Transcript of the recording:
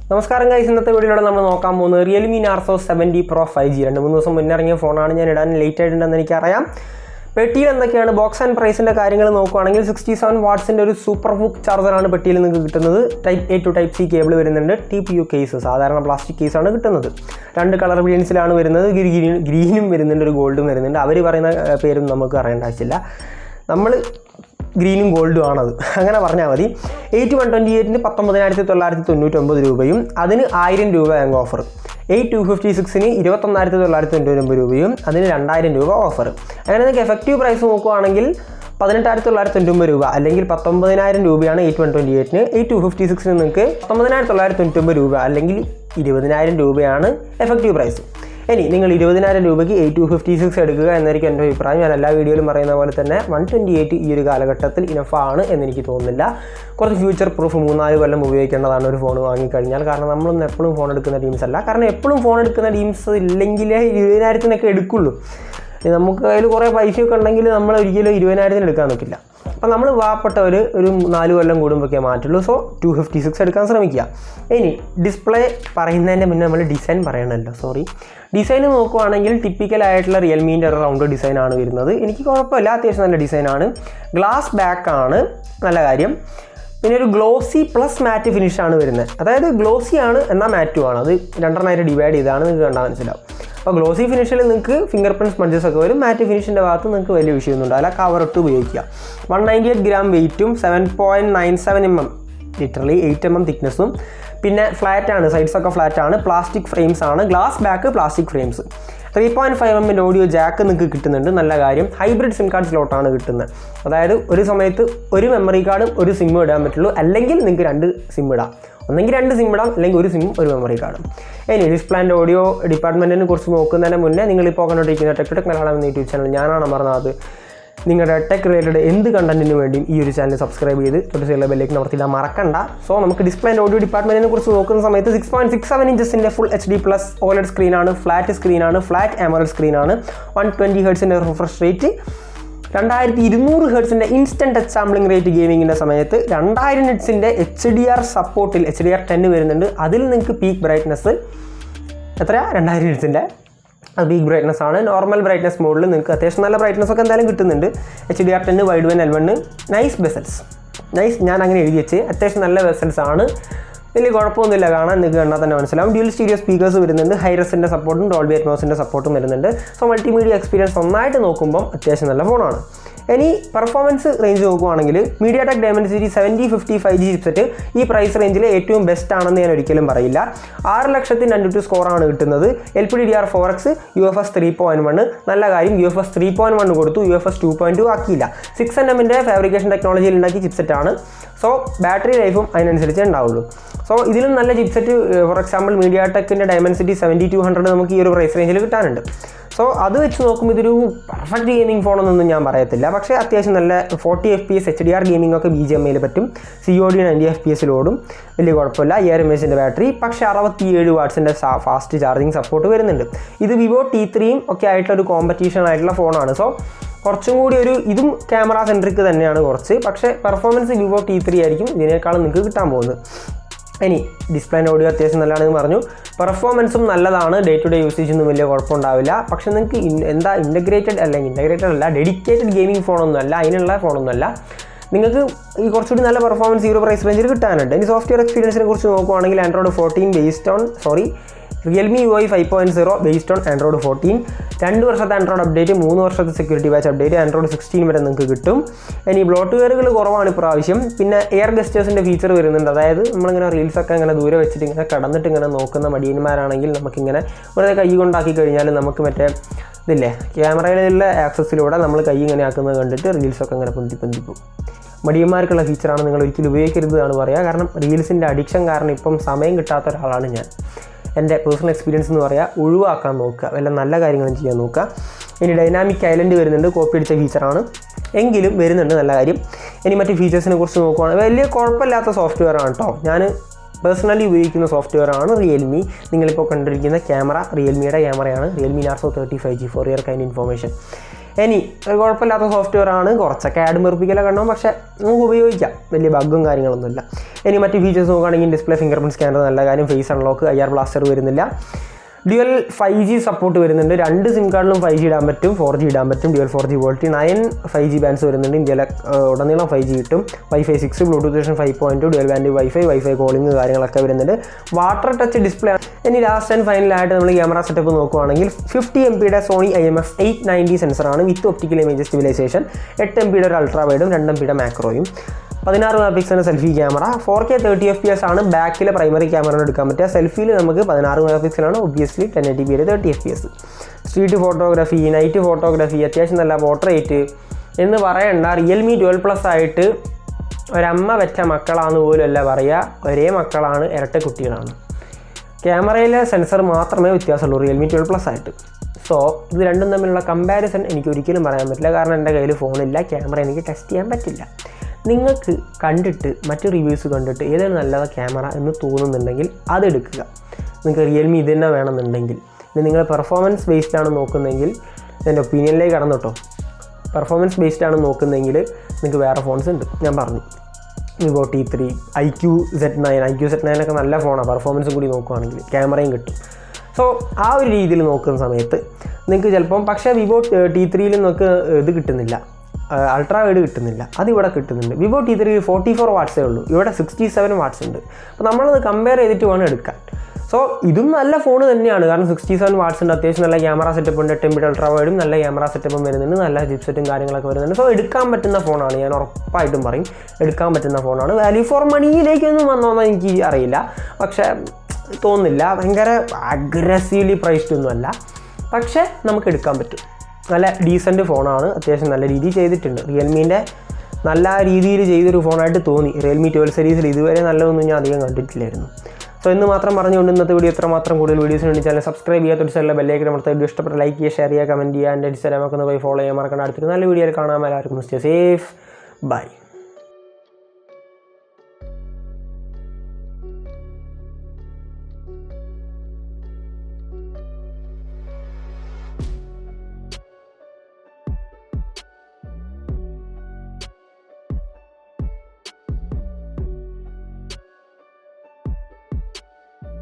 നമസ്കാരം ഗൈസ്, ഇന്നത്തെ വീഡിയോയിലൂടെ നമ്മൾ നോക്കാൻ പോകുന്നത് റിയൽമി നാർസോ 70 Pro 5G 2-3 ദിവസം മുന്നേ ഇറങ്ങിയ ഫോണാണ്. ഞാൻ ഇടാൻ ലേറ്റ് ആയിട്ടുണ്ടെന്ന് എനിക്കറിയാം. പെട്ടിയിൽ എന്തൊക്കെയാണ് ബോക്സ് ആൻഡ് പ്രൈസിൻ്റെ കാര്യങ്ങൾ നോക്കുകയാണെങ്കിൽ 67 വാട്ട്സിൻ്റെ ഒരു സൂപ്പർ ഹുക്ക് ചാർജറാണ് പെട്ടിയിൽ നിങ്ങൾക്ക് കിട്ടുന്നത്. Type A to Type C cable വരുന്നുണ്ട്. TPU കേസ്, സാധാരണ പ്ലാസ്റ്റിക് കേസാണ് കിട്ടുന്നത്. 2 കളർ വേരിയൻസിലാണ് വരുന്നത്. ഗ്രീനും വരുന്നുണ്ട്, ഒരു ഗോൾഡും വരുന്നുണ്ട്. അവർ പറയുന്ന പേരൊന്നും നമുക്ക് അറിയേണ്ട ആവശ്യമില്ല. നമ്മൾ ഗ്രീനും ഗോൾഡും ആണത്, അങ്ങനെ പറഞ്ഞാൽ മതി. 8128-ന് 19,999 രൂപയും അതിന് 1000 രൂപ ബാങ്ക് ഓഫർ. 8256-ന് 21,999 രൂപയും അതിന് 2000 രൂപ ഓഫർ. അങ്ങനെ നിങ്ങൾക്ക് എഫക്റ്റീവ് പ്രൈസ് നോക്കുകയാണെങ്കിൽ 18,999 രൂപ അല്ലെങ്കിൽ 19,000 രൂപയാണ് 8128-ന്. 8256-ന് നിങ്ങൾക്ക് 19,999 രൂപ അല്ലെങ്കിൽ 20,000 രൂപയാണ് എഫക്റ്റീവ് പ്രൈസ്. ഇനി നിങ്ങൾ 20,000 രൂപയ്ക്ക് 8256 എടുക്കുക എന്നായിരിക്കും എൻ്റെ അഭിപ്രായം. ഞാൻ എല്ലാ വീഡിയോയിലും പറയുന്ന പോലെ തന്നെ 128 ഈ ഒരു കാലഘട്ടത്തിൽ ഇനഫാണ് എന്നെനിക്ക് തോന്നുന്നില്ല. കുറച്ച് ഫ്യൂച്ചർ പ്രൂഫ് 3-4 കൊല്ലം ഉപയോഗിക്കേണ്ടതാണ് ഒരു ഫോൺ വാങ്ങിക്കഴിഞ്ഞാൽ. കാരണം നമ്മളൊന്നും എപ്പോഴും ഫോൺ എടുക്കുന്ന ടീംസ് അല്ല. കാരണം എപ്പോഴും ഫോൺ എടുക്കുന്ന ടീംസ് ഇല്ലെങ്കിലേ 20,000-നൊക്കെ എടുക്കുള്ളൂ. നമുക്ക് കയ്യിൽ കുറേ പൈസയൊക്കെ ഉണ്ടെങ്കിൽ നമ്മൾ ഒരിക്കലും 20,000-ന് എടുക്കാൻ നിൽക്കില്ല. അപ്പോൾ നമ്മൾ വാപ്പെട്ടവർ ഒരു 4 കൊല്ലം കൂടുമ്പോഴൊക്കെ മാറ്റുള്ളൂ. സോ 256 എടുക്കാൻ ശ്രമിക്കുക. ഇനി ഡിസ്പ്ലേ പറയുന്നതിൻ്റെ മുന്നേ നമ്മൾ ഡിസൈൻ പറയണമല്ലോ, ഡിസൈൻ നോക്കുവാണെങ്കിൽ ടിപ്പിക്കലായിട്ടുള്ള റിയൽമീൻ്റെ ഒരു റൗണ്ട് ഡിസൈനാണ് വരുന്നത്. എനിക്ക് കുഴപ്പമില്ല, അത്യാവശ്യം നല്ല ഡിസൈനാണ്. ഗ്ലാസ് ബാക്കാണ്, നല്ല കാര്യം. പിന്നെ ഒരു ഗ്ലോസി പ്ലസ് മാറ്റ് ഫിനിഷാണ് വരുന്നത്. അതായത് ഗ്ലോസി ആണ് എന്നാൽ മാറ്റുമാണ്. അത് രണ്ടെണ്ണമായിട്ട് ഡിവൈഡ് ചെയ്താണ്, നിങ്ങൾക്ക് കണ്ടാൽ മനസ്സിലാവും. അപ്പോൾ ഗ്ലോസി ഫിനിഷിൽ നിങ്ങൾക്ക് ഫിംഗർ പ്രിൻറ്റ് സ്പഞ്ചസ് ഒക്കെ വരും. മാറ്റ് ഫിനിഷിൻ്റെ ഭാഗത്ത് നിങ്ങൾക്ക് വലിയ വിഷയമൊന്നും ഉണ്ടാവില്ല. കവർ ഇട്ട് ഉപയോഗിക്കുക. 198 ഗ്രാം വെയിറ്റും 7.97 mm, ലിറ്ററലി 8 mm തിക്നെസ്സും. പിന്നെ ഫ്ലാറ്റാണ്, സൈഡ്സൊക്കെ ഫ്ലാറ്റാണ്. പ്ലാസ്റ്റിക് ഫ്രെയിംസ് ആണ്. Glass back, plastic frames. 3.5 mm audio Jack നിങ്ങൾക്ക് കിട്ടുന്നുണ്ട്, നല്ല കാര്യം. ഹൈബ്രിഡ് സിം കാർഡ് സ്ലോട്ടാണ് കിട്ടുന്നത്. അതായത് ഒരു സമയത്ത് ഒരു മെമ്മറി കാർഡും ഒരു സിമ്മും ഇടാൻ പറ്റുള്ളൂ. അല്ലെങ്കിൽ നിങ്ങൾക്ക് 2 സിം ഇടാം. ഒന്നെങ്കിൽ 2 സിം ഇടാം, അല്ലെങ്കിൽ ഒരു സിമ്മും ഒരു മെമ്മറി കാർഡും. ഇനി ഡിസ്പ്ലേ ആൻഡ് ഓഡിയോ ഡിപ്പാർട്ട്മെൻറ്റിനെ കുറിച്ച് നോക്കുന്നതിന് മുന്നേ നിങ്ങളിപ്പോൾ കണ്ടുകൊണ്ടിരിക്കുന്ന ടെക് മലയാളം എന്ന യൂട്യൂബ് ചാനൽ ഞാനാണ് അമർനാഥ്. നിങ്ങളുടെ ടെക് റിലേറ്റഡ് എന്ത് കണ്ടന്റിന് വേണ്ടിയും ഈ ഒരു ചാനൽ സബ്സ്ക്രൈബ് ചെയ്ത് തൊട്ട് ബെല്ലേക്ക് അമർത്തിയിടാൻ മറക്കണ്ട. സോ നമുക്ക് ഡിസ്പ്ലേ ആൻഡ് ഓഡിയോ ഡിപ്പാർട്ട്മെൻറ്റിനെ കുറിച്ച് നോക്കുന്ന സമയത്ത് 6.67 ഇഞ്ചസിൻ്റെ ഫുൾ HD+ OLED സ്ക്രീനാണ്. ഫ്ലാറ്റ് സ്ക്രീനാണ്, ഫ്ലാറ്റ് AMOLED സ്ക്രീനാണ്. 120 ഹെർട്സിൻ്റെ റിഫ്രഷ് റേറ്റ്, 2200 ഹെർട്സിൻ്റെ ഇൻസ്റ്റൻറ്റ് ടച്ച് സാമ്പിളിംഗ് റേറ്റ് ഗെയിമിങ്ങിൻ്റെ സമയത്ത്. 2000 നിറ്റ്സിൻ്റെ HDR സപ്പോർട്ടിൽ HDR10 വരുന്നുണ്ട്. അതിൽ നിങ്ങൾക്ക് പീക്ക് ബ്രൈറ്റ്നസ് എത്രയാണ്? 2000 നിറ്റ്സിൻ്റെ അത് പീക്ക് ബ്രൈറ്റ്നസ് ആണ്. നോർമൽ ബ്രൈറ്റ്നസ് മോഡിൽ നിങ്ങൾക്ക് അത്യാവശ്യം നല്ല ബ്രൈറ്റ്നസ് ഒക്കെ എന്തായാലും കിട്ടുന്നുണ്ട്. HDR10 വൈഡ് വൻ L1 നൈസ് ബെസൽസ്, നൈസ്, ഞാൻ അങ്ങനെ എഴുതി വെച്ച്. അത്യാവശ്യം നല്ല ബെസൽസ് ആണ്, വലിയ കുഴപ്പമൊന്നുമില്ല. കാണാൻ നിങ്ങൾക്ക് കണ്ടാൽ തന്നെ മനസ്സിലാവും. ഡ്യുവൽ സ്റ്റീരിയോ സ്പീക്കേഴ്സ് വരുന്നുണ്ട്. ഹൈറസിൻ്റെ സപ്പോർട്ടും ഡോൾബി അറ്റ്മോസിൻ്റെ സപ്പോർട്ടും വരുന്നുണ്ട്. സോ മൾട്ടിമീഡിയ എക്സ്പീരിയൻസ് ഒന്നായിട്ട് നോക്കുമ്പോൾ അത്യാവശ്യം നല്ല ഫോണാണ്. ഇനി പെർഫോമൻസ് റേഞ്ച് നോക്കുവാണെങ്കിൽ MediaTek Dimensity 7050 5G ചിപ്സെറ്റ് ഈ പ്രൈസ് റേഞ്ചിൽ ഏറ്റവും ബെസ്റ്റ് ആണെന്ന് ഞാൻ ഒരിക്കലും പറയില്ല. 6,02,000 സ്കോറാണ് കിട്ടുന്നത്. LPDDR4X, UFS 3.1, നല്ല കാര്യം. UFS 3.1 കൊടുത്തു, UFS 2.2 ആക്കിയില്ല. 6nm ഫാബ്രിക്കേഷൻ ടെക്നോളജിയിൽ ഉണ്ടാക്കിയ ചിപ്സെറ്റാണ്. സോ ബാറ്ററി ലൈഫും അതിനനുസരിച്ച് ഉണ്ടാവുള്ളൂ. സോ ഇതിലും നല്ല ചിപ്സെറ്റ് ഫോർ എക്സാമ്പിൾ MediaTekൻ്റെ Dimensity 7200 നമുക്ക് ഈ ഒരു പ്രൈസ് റേഞ്ചിൽ കിട്ടാനുണ്ട്. സോ അത് വെച്ച് നോക്കുമ്പോൾ ഇതൊരു പെർഫെക്റ്റ് ഗെയിമിംഗ് ഫോണെന്നൊന്നും ഞാൻ പറയത്തില്ല. പക്ഷേ അത്യാവശ്യം നല്ല 40 FPS HDR ഗെയിമിംഗ് ഒക്കെ BGMIയിൽ പറ്റും. COD 90 FPS ഓടും, വലിയ കുഴപ്പമില്ല. 5000 mAh ബാറ്ററി, പക്ഷേ 67 വാട്ട്സിൻ്റെ ഫാസ്റ്റ് ചാർജിങ് സപ്പോർട്ട് വരുന്നുണ്ട്. ഇത് Vivo T3യും ഒക്കെ ആയിട്ടുള്ള ഒരു കോമ്പറ്റീഷൻ ആയിട്ടുള്ള ഫോണാണ്. സോ കുറച്ചും കൂടി ഇതും ക്യാമറ സെൻട്രിക് തന്നെയാണ് കുറച്ച്, പക്ഷേ പെർഫോമൻസ് Vivo T3 ആയിരിക്കും ഇതിനേക്കാളും നിങ്ങൾക്ക് കിട്ടാൻ പോകുന്നത്. ഇനി ഡിസ്പ്ലേ ആൻഡ് ഓഡിയോ അത്യാവശ്യം നല്ലതാണെന്ന് പറഞ്ഞു. പെർഫോമൻസും നല്ലതാണ്, ഡേ ടു ഡേ യൂസേജൊന്നും വലിയ കുഴപ്പമുണ്ടാവില്ല. പക്ഷേ നിങ്ങൾക്ക് ഇൻ്റഗ്രേറ്റഡ് അല്ല ഡെഡിക്കേറ്റഡ് ഗെയിമിംഗ് ഫോണൊന്നും അല്ല, അതിനുള്ള ഫോണൊന്നും അല്ല. നിങ്ങൾക്ക് ഈ കുറച്ചുകൂടി നല്ല പെർഫോമൻസ് ഈ ഒരു പ്രൈസ് റേഞ്ചിൽ കിട്ടാനുണ്ട്. ഇനി സോഫ്റ്റ്വെയർ എക്സ്പീരിയൻസിനെ കുറിച്ച് നോക്കുവാണെങ്കിൽ Android 14 Realme UI 5.0 based on Android 14, 2 വർഷത്തെ Android അപ്ഡേറ്റ്, 3 വർഷത്തെ സെക്യൂരിറ്റി പാച്ച് അപ്ഡേറ്റ്, Android 16 വരെ നിങ്ങൾക്ക് കിട്ടും. ഇനി ബ്ലോട്ട്വെയറുകൾ കുറവാണ് ഇപ്രാവശ്യം. പിന്നെ എയർ ഗസ്റ്റേഴ്സിൻ്റെ ഫീച്ചർ വരുന്നുണ്ട്. അതായത് നമ്മളിങ്ങനെ റീൽസൊക്കെ ഇങ്ങനെ ദൂരെ വെച്ചിട്ട് ഇങ്ങനെ കടന്നിട്ട് ഇങ്ങനെ നോക്കുന്ന മടിയന്മാരാണെങ്കിൽ നമുക്കിങ്ങനെ വെറുതെ കൈ കൊണ്ടാക്കി കഴിഞ്ഞാൽ നമുക്ക് മറ്റേ ഇതില്ലേ ക്യാമറയിലുള്ള ആക്സസിലൂടെ നമ്മൾ കൈ ഇങ്ങനെ ആക്കുന്നത് കണ്ടിട്ട് റീൽസൊക്കെ ഇങ്ങനെ പൊന്തിപ്പോകും. മടിയന്മാർക്കുള്ള ഫീച്ചറാണ്, നിങ്ങൾ ഒരിക്കലും ഉപയോഗിക്കരുതെന്നാണ് പറയുക. കാരണം റീൽസിൻ്റെ അഡിക്ഷൻ കാരണം ഇപ്പം സമയം കിട്ടാത്ത ഒരാളാണ് ഞാൻ. എൻ്റെ പേഴ്സണൽ എക്സ്പീരിയൻസ് എന്ന് പറയുക, ഒഴിവാക്കാൻ നോക്കുക, വല്ല നല്ല കാര്യങ്ങളും ചെയ്യാൻ നോക്കുക. ഇനി ഡൈനാമിക് ഐലൻഡ് വരുന്നുണ്ട്, കോപ്പി അടിച്ച ഫീച്ചറാണ് എങ്കിലും വരുന്നുണ്ട്, നല്ല കാര്യം. ഇനി മറ്റ് ഫീച്ചേഴ്സിനെ കുറിച്ച് നോക്കുകയാണെങ്കിൽ വലിയ കുഴപ്പമില്ലാത്ത സോഫ്റ്റ്വെയർ ആണ് കേട്ടോ. ഞാൻ പേഴ്സണലി ഉപയോഗിക്കുന്ന സോഫ്റ്റ്വെയർ ആണ് റിയൽമി. നിങ്ങളിപ്പോൾ കണ്ടിരിക്കുന്ന ക്യാമറ റിയൽമിയുടെ ക്യാമറയാണ്, Realme Narzo 30 5G for your kind information. ഇനി ഒരു കുഴപ്പമില്ലാത്ത സോഫ്റ്റ്വെയർ ആണ്, കുറച്ചൊക്കെ ആഡ് മെറിപ്പിക്കലൊക്കെ ഉണ്ടാവും, പക്ഷേ നമുക്ക് ഉപയോഗിക്കാം, വലിയ ബഗ്ഗും കാര്യങ്ങളൊന്നുമില്ല. ഇനി മറ്റ് ഫീച്ചേഴ്സ് നോക്കുകയാണെങ്കിൽ ഡിസ്പ്ലേ ഫിംഗർ പ്രിൻറ്റ് സ്കാനർ നല്ല കാര്യം, ഫേസ് അൺലോക്ക്, IR ബ്ലാസ്റ്റർ വരുന്നില്ല, ഡ്യുവൽ 5G സപ്പോർട്ട് വരുന്നുണ്ട്, 2 സിം കാർഡിലും 5G ഇടാൻ പറ്റും, 4G ഇടാൻ പറ്റും, dual 4G VoLTE 9 5G bands വരുന്നുണ്ട്, ഇന്ത്യയിലെ ഉടനീളം 5G കിട്ടും, Wi-Fi 6, bluetooth version 5.2, dual band wifi calling കാര്യങ്ങളൊക്കെ വരുന്നുണ്ട്, വാട്ടർ ടച്ച് ഡിസ്പ്ലേ. ഇനി ലാസ്റ്റ് ആൻഡ് ഫൈനലായിട്ട് നമ്മൾ ക്യാമറ സെറ്റപ്പ് നോക്കുകയാണെങ്കിൽ 50 MP സോണി IMX 890 സെൻസറാണ് with optical image stabilisation, 8 MP ഒരു അൾട്രാ വൈഡും 2 MP മാക്രോയും, 16 MP selfie camera, 4K 30 FPS ആണ് ബാക്കിലെ പ്രൈമറി ക്യാമറ എടുക്കാൻ പറ്റുക. സെൽഫിയിൽ നമുക്ക് 16 MP ആണ്, obviously 1080p 30 FPS. Street photography, night photography, അത്യാവശ്യം നല്ല പോർട്രേറ്റ് എന്ന് പറയണ്ട. റിയൽമി 12+ ആയിട്ട് ഒരമ്മ വെച്ച മക്കളാണെന്ന് പോലും അല്ല പറയുക, ഒരേ മക്കളാണ്, ഇരട്ട കുട്ടികളാണ്. ക്യാമറയിലെ സെൻസർ മാത്രമേ വ്യത്യാസമുള്ളൂ റിയൽമി 12+ ആയിട്ട്. സോ ഇത് രണ്ടും തമ്മിലുള്ള കമ്പാരിസൺ എനിക്ക് ഒരിക്കലും പറയാൻ പറ്റില്ല, കാരണം എൻ്റെ കയ്യിൽ ഫോണില്ല, ക്യാമറ എനിക്ക് ടെസ്റ്റ് ചെയ്യാൻ പറ്റില്ല. നിങ്ങൾക്ക് കണ്ടിട്ട് മറ്റ് റിവ്യൂസ് കണ്ടിട്ട് ഏതാണ് നല്ലത് ക്യാമറ എന്ന് തോന്നുന്നുണ്ടെങ്കിൽ അതെടുക്കുക. നിങ്ങൾക്ക് റിയൽമി ഇത് തന്നെ വേണമെന്നുണ്ടെങ്കിൽ. ഇനി നിങ്ങൾ പെർഫോമൻസ് ബേസ്ഡ് ആണ് നോക്കുന്നതെങ്കിൽ എൻ്റെ ഒപ്പീനിയനിലേക്ക് കടന്നു കേട്ടോ. പെർഫോമൻസ് ബേസ്ഡ് ആണ് നോക്കുന്നതെങ്കിൽ നിങ്ങൾക്ക് വേറെ ഫോൺസ് ഉണ്ട്, ഞാൻ പറഞ്ഞു. വിവോ T3, IQ Z9 ഒക്കെ നല്ല ഫോണാണ്, പെർഫോമൻസും കൂടി നോക്കുകയാണെങ്കിൽ ക്യാമറയും കിട്ടും. സോ ആ ഒരു രീതിയിൽ നോക്കുന്ന സമയത്ത് നിങ്ങൾക്ക് ചിലപ്പം, പക്ഷേ വിവോ T3യിൽ നിങ്ങൾക്ക് ഇത് കിട്ടുന്നില്ല, അൾട്രാ വൈഡ് കിട്ടുന്നില്ല, അതിവിടെ കിട്ടുന്നുണ്ട്. വിവോ T3 44 വാട്ട്സേ ഉള്ളൂ, ഇവിടെ 67 വാട്ട്സ് ഉണ്ട്. അപ്പോൾ നമ്മളത് കമ്പയർ ചെയ്തിട്ട് വേണം എടുക്കാൻ. സോ ഇതും നല്ല ഫോൺ തന്നെയാണ്, കാരണം 67 വാട്ട്സ് ഉണ്ട്, അത്യാവശ്യം നല്ല ക്യാമറ സെറ്റപ്പ് ഉണ്ട്, 8 MP അൾട്രാ വൈഡും നല്ല ക്യാമറ സെറ്റപ്പും വരുന്നുണ്ട്, നല്ല ചിപ്സെറ്റും കാര്യങ്ങളൊക്കെ വരുന്നുണ്ട്. സോ എടുക്കാൻ പറ്റുന്ന ഫോണാണ്, ഞാൻ ഉറപ്പായിട്ടും പറയും, എടുക്കാൻ പറ്റുന്ന ഫോണാണ്. വാല്യൂ ഫോർ മണിയിലേക്കൊന്നും വന്നോന്ന് എനിക്ക് അറിയില്ല, പക്ഷേ തോന്നുന്നില്ല, ഭയങ്കര അഗ്രസീവ്ലി പ്രൈസ്ഡ് ഒന്നുമല്ല, പക്ഷേ നമുക്ക് എടുക്കാൻ പറ്റും. നല്ല ഡീസൻറ്റ് ഫോണാണ്, അത്യാവശ്യം നല്ല രീതിയിൽ ചെയ്തിട്ടുണ്ട്. റിയൽമീൻ്റെ നല്ല രീതിയിൽ ചെയ്തൊരു ഫോണായിട്ട് തോന്നി. റിയൽമി 12 സീരീസിൽ ഇതുവരെ നല്ലതൊന്നും ഞാൻ അധികം കണ്ടിട്ടില്ലായിരുന്നു. സോ എന്ന് മാത്രം പറഞ്ഞുകൊണ്ട് ഇന്നത്തെ വീഡിയോ എത്രമാത്രം കൂടുതൽ വീഡിയോസിന് വേണ്ടി ചാനൽ സബ്സ്ക്രൈബ് ചെയ്യുക, തൊട്ട് ബെല്ലൈക്കൻ അമർത്തുക, വീഡിയോ ഇഷ്ടപ്പെട്ട ലൈക്ക് ചെയ്യുക, ഷെയർ ചെയ്യുക, കമൻറ്റ് ചെയ്യുക, എൻ്റെ ഇൻസ്റ്റാഗ്രാം ഒക്കെ ഒന്ന് പോയി ഫോളോ ചെയ്യാൻ മറക്കണ്ട. അടുത്തൊരു നല്ല വീഡിയോയിൽ കാണാൻ എല്ലാവർക്കും സ്റ്റേ സേഫ്, ബൈ.